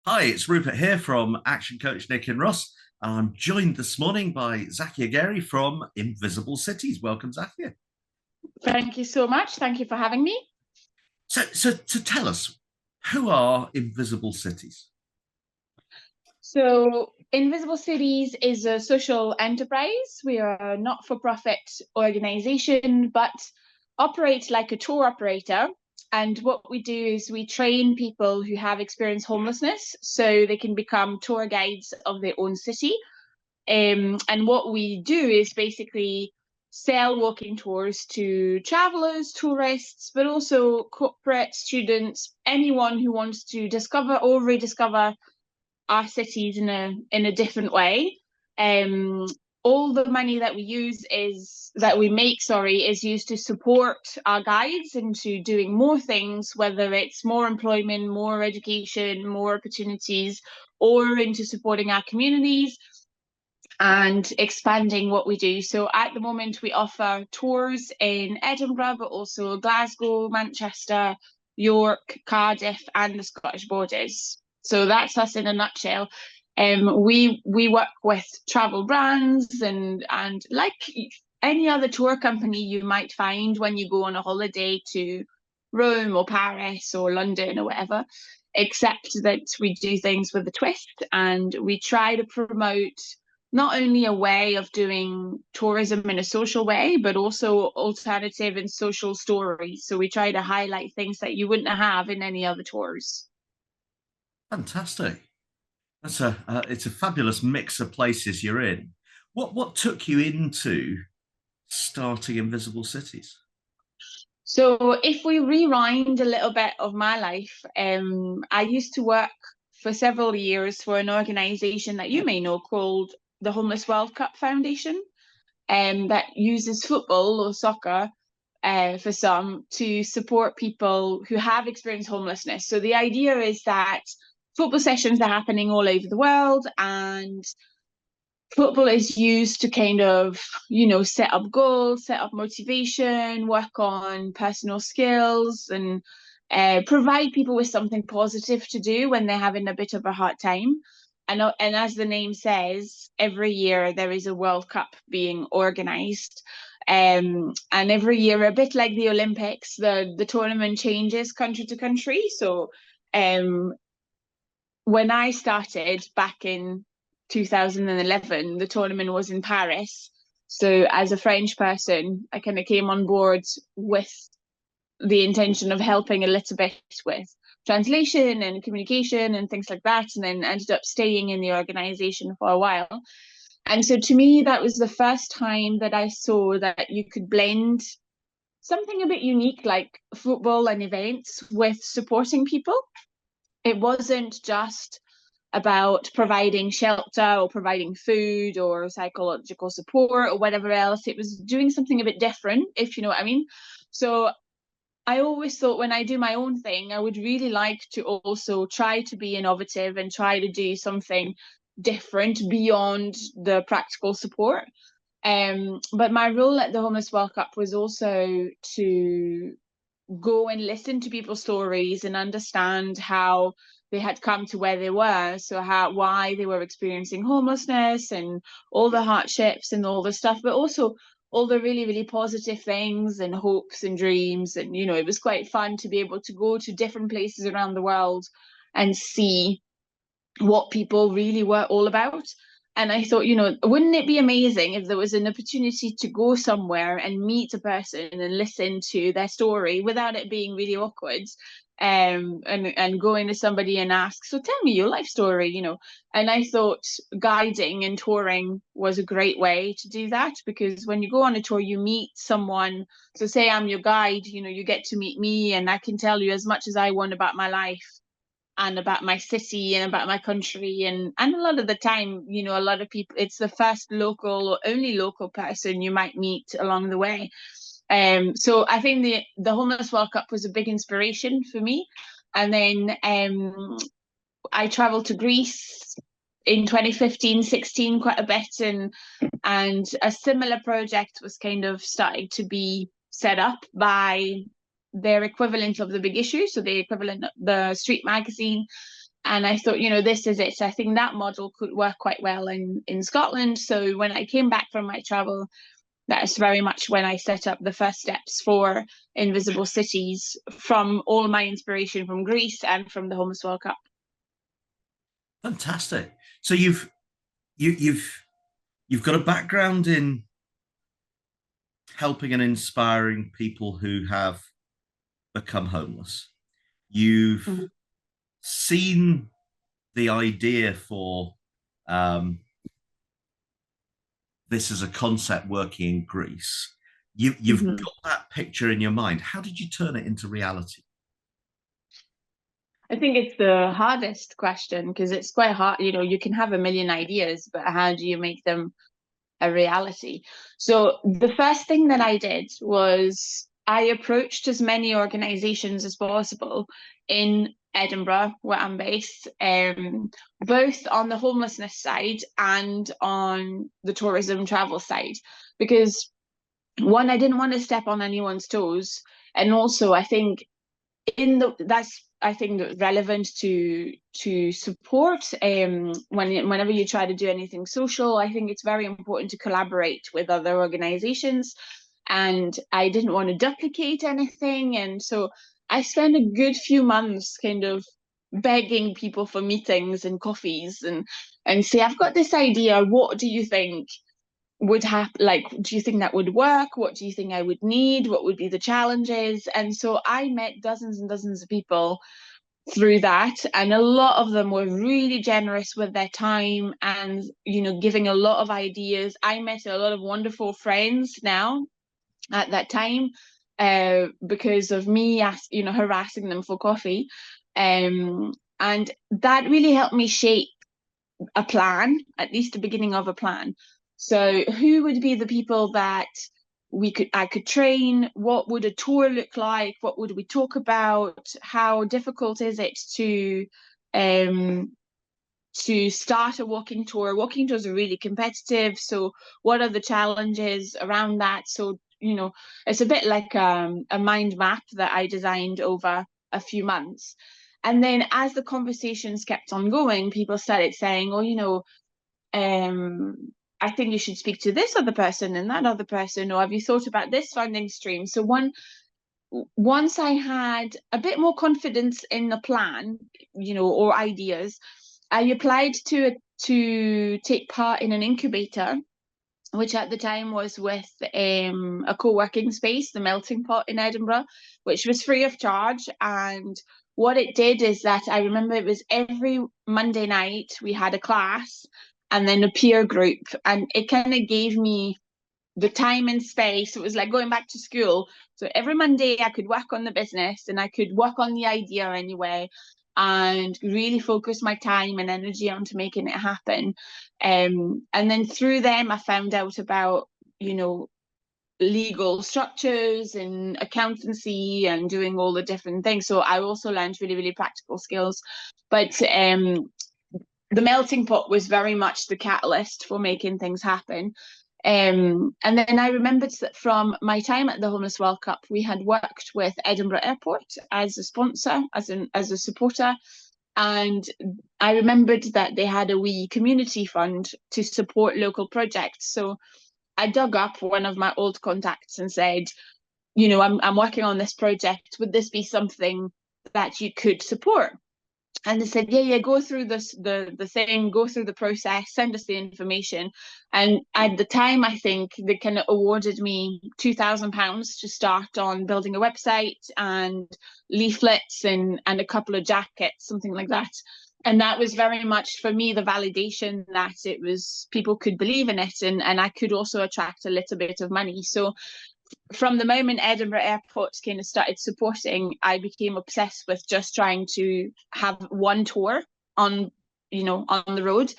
Hi, it's Rupert here from Action Coach Nick and Ross, and I'm joined this morning by Zakia Guery from Invisible Cities. Welcome, Zakia. Thank you so much. Thank you for having me. So tell us, who are Invisible Cities? So, Invisible Cities is a social enterprise. We are a not-for-profit organization, but operate like a tour operator. And what we do is we train people who have experienced homelessness so they can become tour guides of their own city. And what we do is basically sell walking tours to travelers, tourists, but also corporate students, anyone who wants to discover or rediscover our cities in a different way. Um, all the money that we make, is used to support our guides into doing more things, whether it's more employment, more education, more opportunities, or into supporting our communities and expanding what we do. So at the moment, we offer tours in Edinburgh, but also Glasgow, Manchester, York, Cardiff, and the Scottish borders. So that's us in a nutshell. We work with travel brands and like any other tour company you might find when you go on a holiday to Rome or Paris or London or whatever, except that we do things with a twist and we try to promote not only a way of doing tourism in a social way, but also alternative and social stories. So we try to highlight things that you wouldn't have in any other tours. Fantastic. It's a fabulous mix of places you're in. What took you into starting Invisible Cities? So if we rewind a little bit of my life, I used to work for several years for an organization that you may know called the Homeless World Cup Foundation, that uses football or soccer for some to support people who have experienced homelessness. So the idea is that football sessions are happening all over the world, and football is used to kind of, set up goals, set up motivation, work on personal skills, and provide people with something positive to do when they're having a bit of a hard time. And as the name says, every year there is a World Cup being organized. And every year, a bit like the Olympics, the tournament changes country to country. So um, when I started back in 2011, the tournament was in Paris. So as a French person, I kind of came on board with the intention of helping a little bit with translation and communication and things like that, and then ended up staying in the organization for a while. And so to me, that was the first time that I saw that you could blend something a bit unique like football and events with supporting people. It wasn't just about providing shelter or providing food or psychological support or whatever else. It was doing something a bit different, if you know what I mean. So I always thought when I do my own thing, I would really like to also try to be innovative and try to do something different beyond the practical support. But my role at the Homeless World Cup was also to go and listen to people's stories and understand how they had come to where they were. So how why they were experiencing homelessness and all the hardships and all the stuff, but also all the really, really positive things and hopes and dreams. And it was quite fun to be able to go to different places around the world and see what people really were all about. And I thought, wouldn't it be amazing if there was an opportunity to go somewhere and meet a person and listen to their story without it being really awkward? And going to somebody and ask, so tell me your life story, And I thought guiding and touring was a great way to do that, because when you go on a tour, you meet someone. So say I'm your guide, you get to meet me and I can tell you as much as I want about my life and about my city and about my country, and a lot of the time, a lot of people, it's the first local or only local person you might meet along the way. So I think the Homeless World Cup was a big inspiration for me. And then I traveled to Greece in 2015, 16 quite a bit, and a similar project was kind of starting to be set up by their equivalent of the Big Issue, so the equivalent of the Street magazine. And I thought, this is it. So I think that model could work quite well in Scotland. So when I came back from my travel, that's very much when I set up the first steps for Invisible Cities, from all my inspiration from Greece and from the Homeless World Cup. Fantastic. So you've got a background in helping and inspiring people who have become homeless. You've Mhm. seen the idea for this as a concept working in Greece. You've Mhm. got that picture in your mind. How did you turn it into reality? I think it's the hardest question because it's quite hard. You can have a million ideas, but how do you make them a reality? So the first thing that I did was I approached as many organizations as possible in Edinburgh, where I'm based, both on the homelessness side and on the tourism travel side, because one, I didn't want to step on anyone's toes. And also I think that's I think relevant to support whenever you try to do anything social. I think it's very important to collaborate with other organizations, and I didn't want to duplicate anything, and so I spent a good few months kind of begging people for meetings and coffees and say, I've got this idea, what do you think would happen? Like, do you think that would work? What do you think I would need? What would be the challenges? And so I met dozens and dozens of people through that, and a lot of them were really generous with their time and giving a lot of ideas. I met a lot of wonderful friends now at that time, because of me harassing them for coffee, and that really helped me shape a plan, at least the beginning of a plan. So who would be the people that I could train? What would a tour look like? What would we talk about? How difficult is it um to start a walking tour? Walking tours are really competitive. So what are the challenges around that? So, it's a bit like a mind map that I designed over a few months. And then as the conversations kept on going, people started saying, oh, I think you should speak to this other person and that other person, or have you thought about this funding stream? So once I had a bit more confidence in the plan, or ideas, I applied to take part in an incubator, which at the time was with a co-working space, the Melting Pot in Edinburgh, which was free of charge. And what it did is that I remember it was every Monday night we had a class and then a peer group, and it kind of gave me the time and space. It was like going back to school. So every Monday I could work on the business and I could work on the idea anyway and really focus my time and energy onto making it happen. And then through them I found out about, legal structures and accountancy and doing all the different things. So I also learned really, really practical skills. But the melting pot was very much the catalyst for making things happen. And then I remembered that from my time at the Homeless World Cup, we had worked with Edinburgh Airport as a sponsor, as a supporter. And I remembered that they had a wee community fund to support local projects. So I dug up one of my old contacts and said, I'm working on this project. Would this be something that you could support? And they said, yeah, go through the thing, go through the process, send us the information. And at the time, I think they kind of awarded me £2,000 to start on building a website and leaflets and a couple of jackets, something like that. And that was very much for me the validation that it was people could believe in it, and I could also attract a little bit of money. So from the moment Edinburgh Airport kind of started supporting, I became obsessed with just trying to have one tour on, on the road.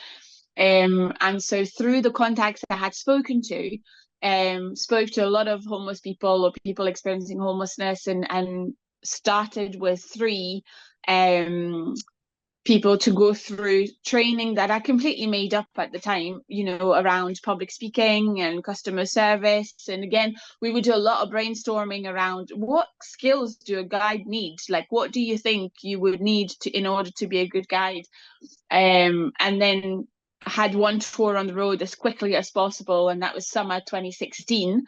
And so through the contacts I had spoken to, spoke to a lot of homeless people or people experiencing homelessness, and started with three people to go through training that I completely made up at the time, around public speaking and customer service. And again, we would do a lot of brainstorming around what skills do a guide need? Like, what do you think you would need in order to be a good guide? And then I had one tour on the road as quickly as possible, and that was summer 2016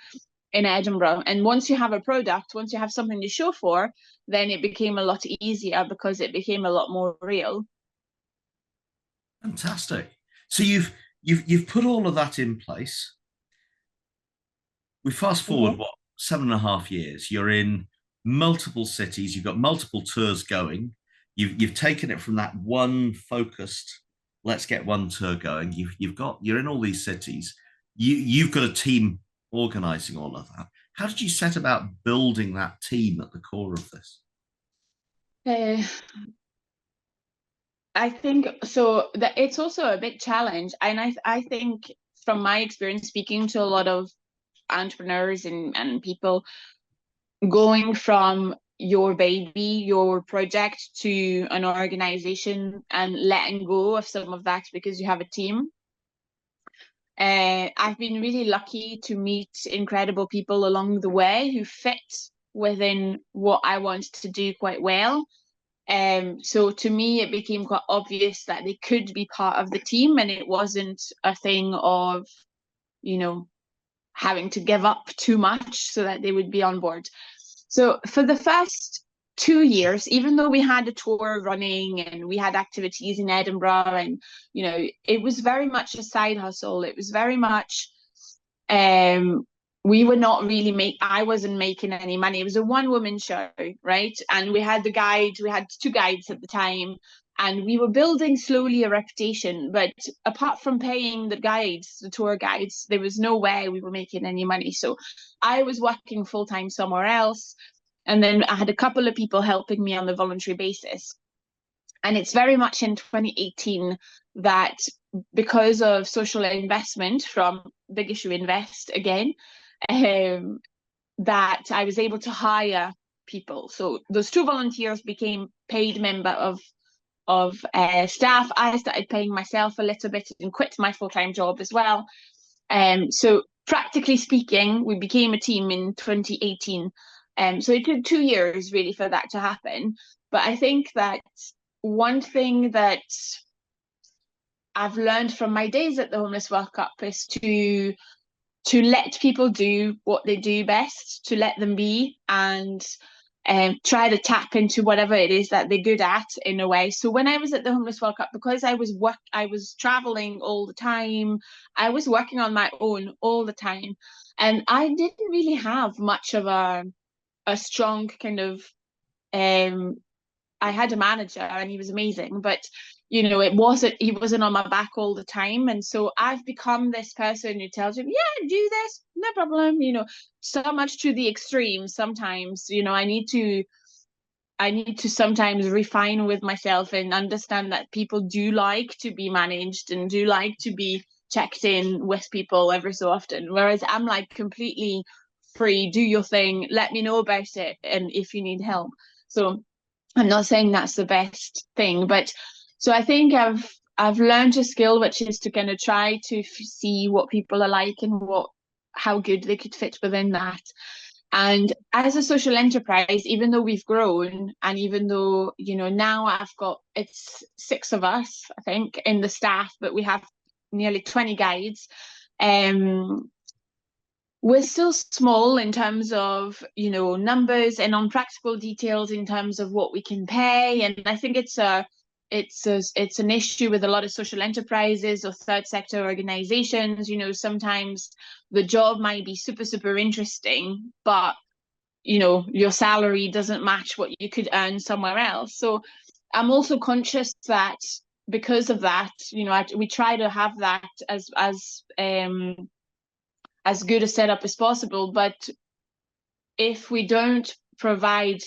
in Edinburgh. And once you have a product, once you have something to show for, then it became a lot easier because it became a lot more real. Fantastic. So you've put all of that in place. We fast forward, Mm-hmm. what, 7.5 years? You're in multiple cities. You've got multiple tours going. You've taken it from that one focused, let's get one tour going. You're in all these cities. You've got a team organizing all of that. How did you set about building that team at the core of this? Uh, I think so that it's also a big challenge. And I think from my experience speaking to a lot of entrepreneurs and people, going from your baby, your project, to an organization and letting go of some of that because you have a team. I've been really lucky to meet incredible people along the way who fit within what I want to do quite well. So to me, it became quite obvious that they could be part of the team, and it wasn't a thing of, you know, having to give up too much so that they would be on board. So for the first 2 years, even though we had a tour running and we had activities in Edinburgh, and it was very much a side hustle. It was very much we were not really I wasn't making any money. It was a one-woman show, right? And we had we had two guides at the time, and we were building slowly a reputation. But apart from paying the tour guides, there was no way we were making any money. So I was working full-time somewhere else. And then I had a couple of people helping me on a voluntary basis. And it's very much in 2018 that, because of social investment from Big Issue Invest again, that I was able to hire people. So those two volunteers became paid member of staff. I started paying myself a little bit and quit my full-time job as well. So practically speaking, we became a team in 2018. So it took 2 years really for that to happen. But I think that one thing that I've learned from my days at the Homeless World Cup is to let people do what they do best, to let them be, and try to tap into whatever it is that they're good at in a way. So when I was at the Homeless World Cup, because I was traveling all the time, I was working on my own all the time, and I didn't really have much of a strong kind of I had a manager and he was amazing, but he wasn't on my back all the time. And so I've become this person who tells him, yeah, do this, no problem, so much to the extreme. Sometimes, I need to sometimes refine with myself and understand that people do like to be managed and do like to be checked in with people every so often. Whereas I'm like completely free, do your thing, let me know about it, and if you need help. So I'm not saying that's the best thing, but so I think I've learned a skill, which is to kind of try to see what people are like and how good they could fit within that. And as a social enterprise, even though we've grown, and even though now it's 6 of us, I think, in the staff, but we have nearly 20 guides. We're still small in terms of numbers and on practical details in terms of what we can pay. And I think it's an issue with a lot of social enterprises or third sector organizations. Sometimes the job might be super interesting, but your salary doesn't match what you could earn somewhere else. So I'm also conscious that because of that, we try to have that as good a setup as possible. But if we don't provide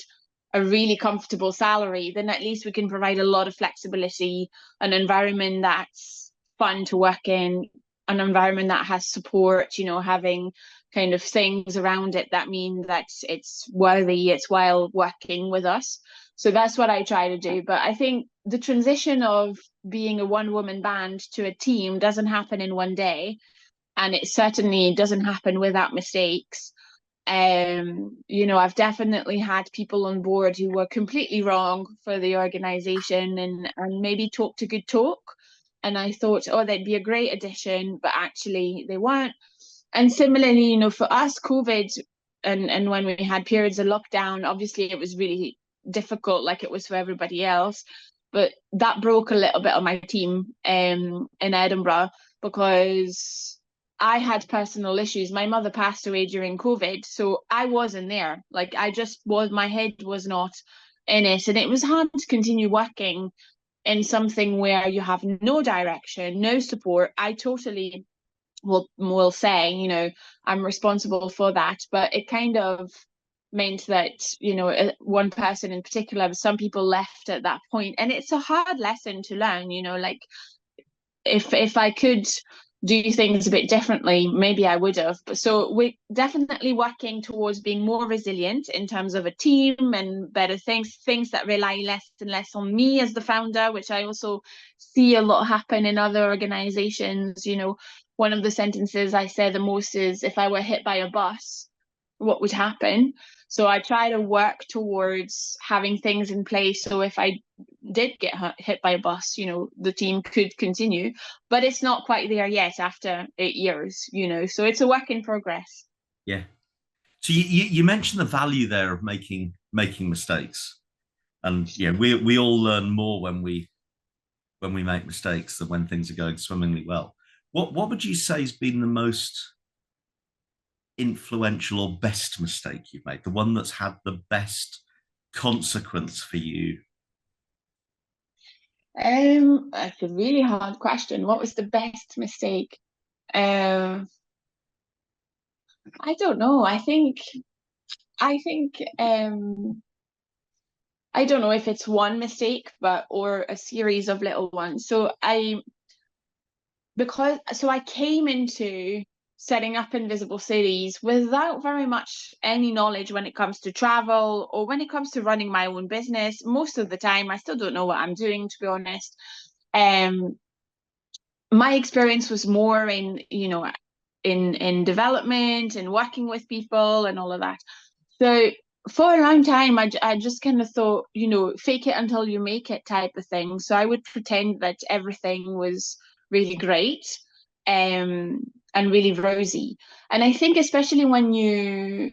a really comfortable salary, then at least we can provide a lot of flexibility, an environment that's fun to work in, an environment that has support, having kind of things around it that mean that it's worthy, it's while working with us. So that's what I try to do. But I think the transition of being a one-woman band to a team doesn't happen in one day, and it certainly doesn't happen without mistakes. I've definitely had people on board who were completely wrong for the organization, and maybe talked a good talk. And I thought, oh, they'd be a great addition, but actually they weren't. And similarly, for us, COVID and when we had periods of lockdown, obviously it was really difficult, like it was for everybody else. But that broke a little bit of my team in Edinburgh, because I had personal issues. My mother passed away during COVID, so I wasn't there. Like, I just was, my head was not in it. And it was hard to continue working in something where you have no direction, no support. I totally will say, I'm responsible for that. But it kind of meant that, one person in particular, some people left at that point. And it's a hard lesson to learn, like, if I could do things a bit differently, maybe I would have. But so we're definitely working towards being more resilient in terms of a team and better things that rely less and less on me as the founder, which I also see a lot happen in other organizations. One of the sentences I say the most is, if I were hit by a bus, what would happen? So I try to work towards having things in place, so if I did get hit by a bus, the team could continue. But it's not quite there yet after 8 years, so it's a work in progress. Yeah. So you mentioned the value there of making mistakes, and yeah, we all learn more when we make mistakes than when things are going swimmingly well. What would you say has been the most influential or best mistake you've made? The one that's had the best consequence for you? That's a really hard question. What was the best mistake? Um, I don't know. I think I don't know if it's one mistake, or a series of little ones. I came into setting up Invisible Cities without very much any knowledge when it comes to travel or when it comes to running my own business. Most of the time, I still don't know what I'm doing, to be honest. My experience was more in development and working with people and all of that. So for a long time, I just kind of thought, fake it until you make it type of thing. So I would pretend that everything was really great, and really rosy. And I think especially when you're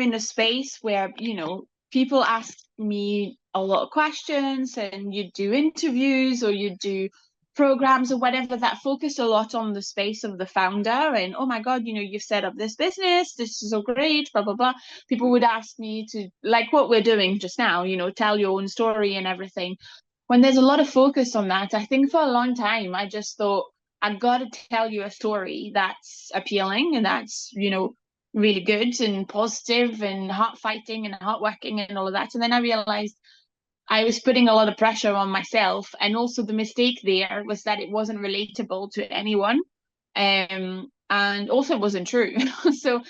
in a space where, people ask me a lot of questions, and you do interviews or you do programs or whatever that focus a lot on the space of the founder, and, oh my god, you've set up this business, this is so great, blah blah blah. People would ask me to, like what we're doing just now, tell your own story and everything. When there's a lot of focus on that, I think for a long time I just thought, I've got to tell you a story that's appealing and that's, really good and positive and heart fighting and heart working and all of that. And then I realized I was putting a lot of pressure on myself. And also the mistake there was that it wasn't relatable to anyone. And also it wasn't true. So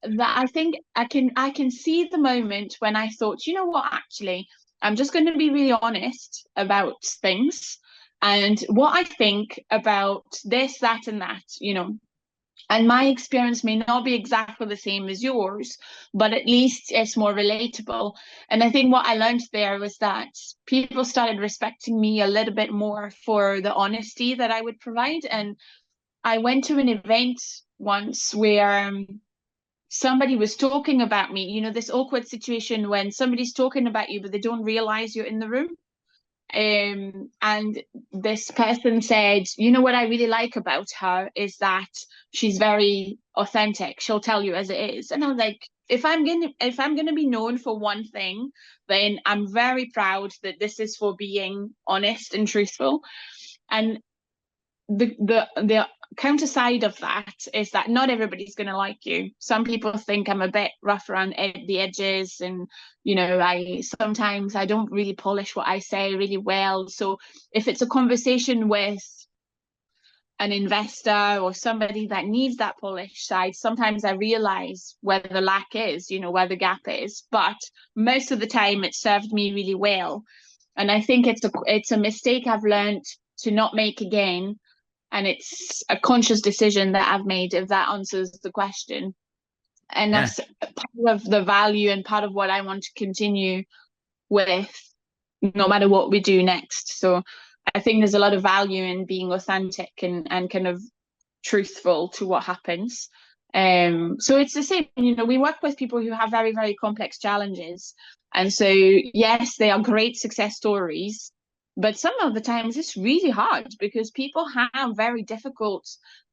that, I think I can see the moment when I thought, you know what, actually, I'm just going to be really honest about things and what I think about this, that, and that. And my experience may not be exactly the same as yours, but at least it's more relatable. And I think what I learned there was that people started respecting me a little bit more for the honesty that I would provide. And I went to an event once where somebody was talking about me, this awkward situation when somebody's talking about you, but they don't realize you're in the room. And this person said, what I really like about her is that she's very authentic. She'll tell you as it is. And I was like, if I'm gonna be known for one thing, then I'm very proud that this is for being honest and truthful. And the counter side of that is that not everybody's going to like you. Some people think I'm a bit rough around the edges, and I sometimes I don't really polish what I say really well. So if it's a conversation with an investor or somebody that needs that polished side, sometimes I realize where the lack is, where the gap is. But most of the time it served me really well. And I think it's a mistake I've learned to not make again. And it's a conscious decision that I've made, if that answers the question. And Yeah. that's part of the value and part of what I want to continue with, no matter what we do next. So I think there's a lot of value in being authentic and kind of truthful to what happens. So it's the same, we work with people who have very, very complex challenges. And so, yes, they are great success stories, but some of the times it's really hard because people have very difficult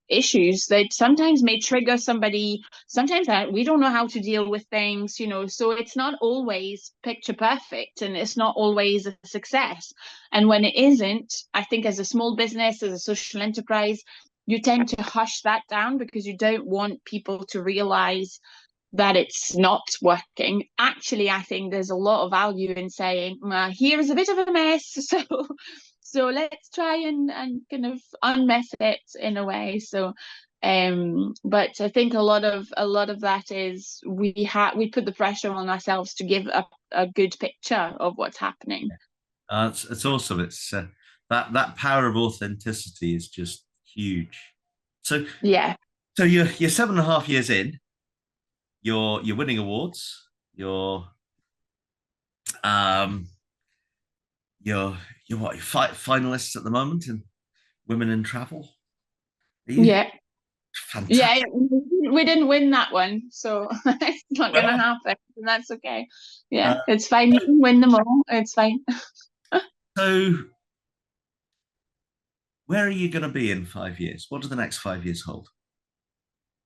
issues that sometimes may trigger somebody. Sometimes we don't know how to deal with things, so it's not always picture perfect and it's not always a success. And when it isn't, I think as a small business, as a social enterprise, you tend to hush that down because you don't want people to realize that it's not working. Actually, I think there's a lot of value in saying, here's a bit of a mess, so let's try and kind of unmess it in a way. So but I think a lot of that is we put the pressure on ourselves to give a good picture of what's happening. It's awesome. It's that power of authenticity is just huge. So Yeah. so you're 7.5 years in. You're winning awards. Um you're you're what, finalists at the moment in Women in Travel. Are you Yeah. fantastic? Yeah, we didn't win that one, so it's not gonna Well, happen, and that's okay. Yeah, uh, it's fine. You can win them all. It's fine. so where are you going to be in 5 years? What do the next 5 years hold?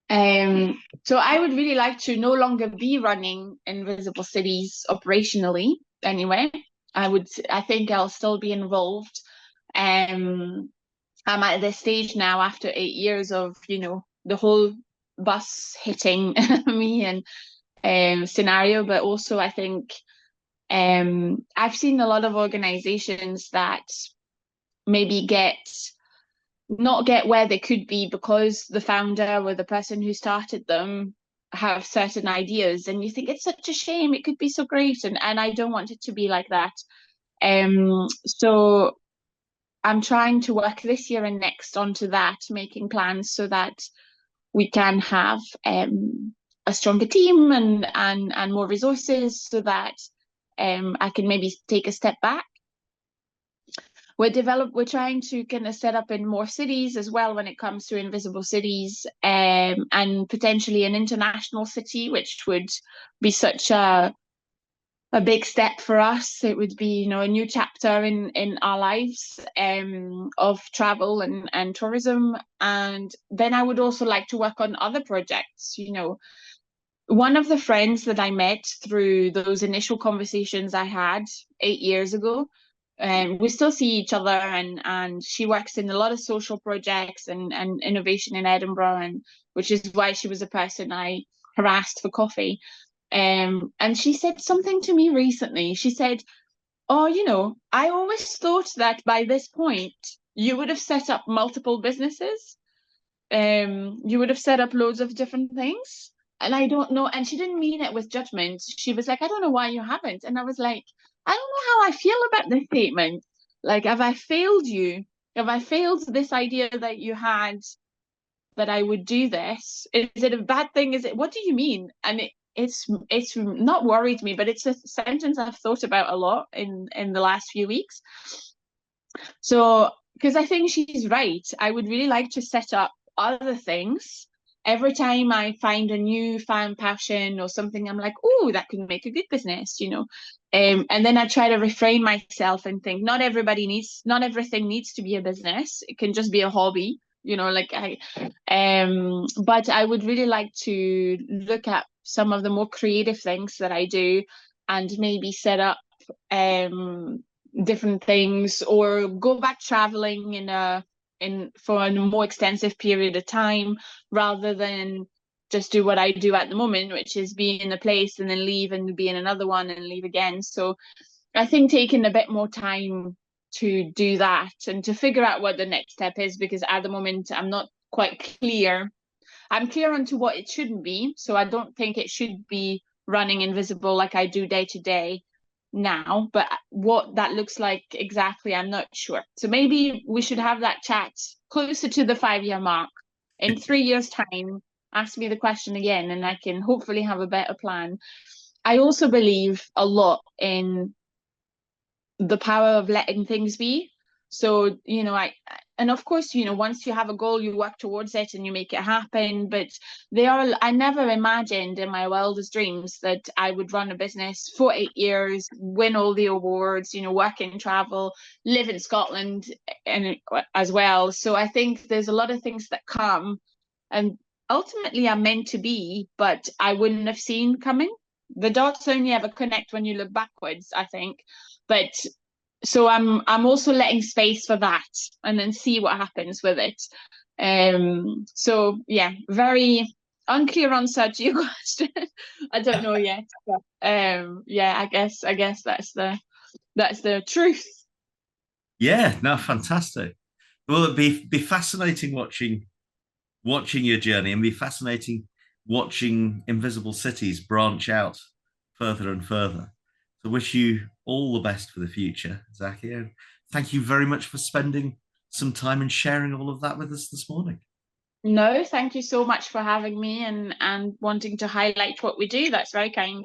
So I would really like to no longer be running Invisible Cities operationally anyway. I think I'll still be involved. I'm at this stage now after 8 years of, the whole bus hitting me and scenario, but also I think I've seen a lot of organizations that maybe not get where they could be because the founder or the person who started them have certain ideas, and you think it's such a shame, it could be so great, and I don't want it to be like that. So I'm trying to work this year and next onto that, making plans so that we can have a stronger team and more resources so that I can maybe take a step back. We're trying to kind of set up in more cities as well when it comes to Invisible Cities, and potentially an international city, which would be such a big step for us. It would be, a new chapter in our lives, of travel and tourism. And then I would also like to work on other projects. One of the friends that I met through those initial conversations I had 8 years ago, and we still see each other, and she works in a lot of social projects and innovation in Edinburgh, and which is why she was a person I harassed for coffee. And she said something to me recently. She said, "Oh, I always thought that by this point you would have set up multiple businesses. You would have set up loads of different things. And I don't know." And she didn't mean it with judgment. She was like, "I don't know why you haven't." And I was like, "I don't know how I feel about this statement. Like, have I failed you? Have I failed this idea that you had that I would do this? Is it a bad thing? What do you mean?" And it's not worried me, but it's a sentence I've thought about a lot in the last few weeks. So, because I think she's right, I would really like to set up other things. Every time I find a new fan passion or something, I'm like, "Oh, that could make a good business. And then I try to refrain myself and think not everything needs to be a business. It can just be a hobby. But I would really like to look at some of the more creative things that I do and maybe set up different things or go back traveling for a more extensive period of time rather than just do what I do at the moment, which is be in a place and then leave and be in another one and leave again. So I think taking a bit more time to do that and to figure out what the next step is, because at the moment I'm not quite clear. I'm clear onto what it shouldn't be, so I don't think it should be running invisible like I do day to day now, but what that looks like exactly, I'm not sure. So maybe we should have that chat closer to the 5-year mark. In 3 years' time, ask me the question again, and I can hopefully have a better plan. I also believe a lot in the power of letting things be. So, and of course, once you have a goal, you work towards it and you make it happen. But I never imagined in my wildest dreams that I would run a business for 8 years, win all the awards, work and travel, live in Scotland and as well. So I think there's a lot of things that come and ultimately are meant to be, but I wouldn't have seen coming. The dots only ever connect when you look backwards, I think. But so I'm also letting space for that and then see what happens with it. So yeah, very unclear answer to your question. I don't know yet, but yeah, I guess that's the truth. Yeah, no, fantastic. Well, it'd be fascinating watching your journey, and be fascinating watching Invisible Cities branch out further and further. So wish you all the best for the future, Zakia. Thank you very much for spending some time and sharing all of that with us this morning. No, thank you so much for having me and wanting to highlight what we do. That's very kind.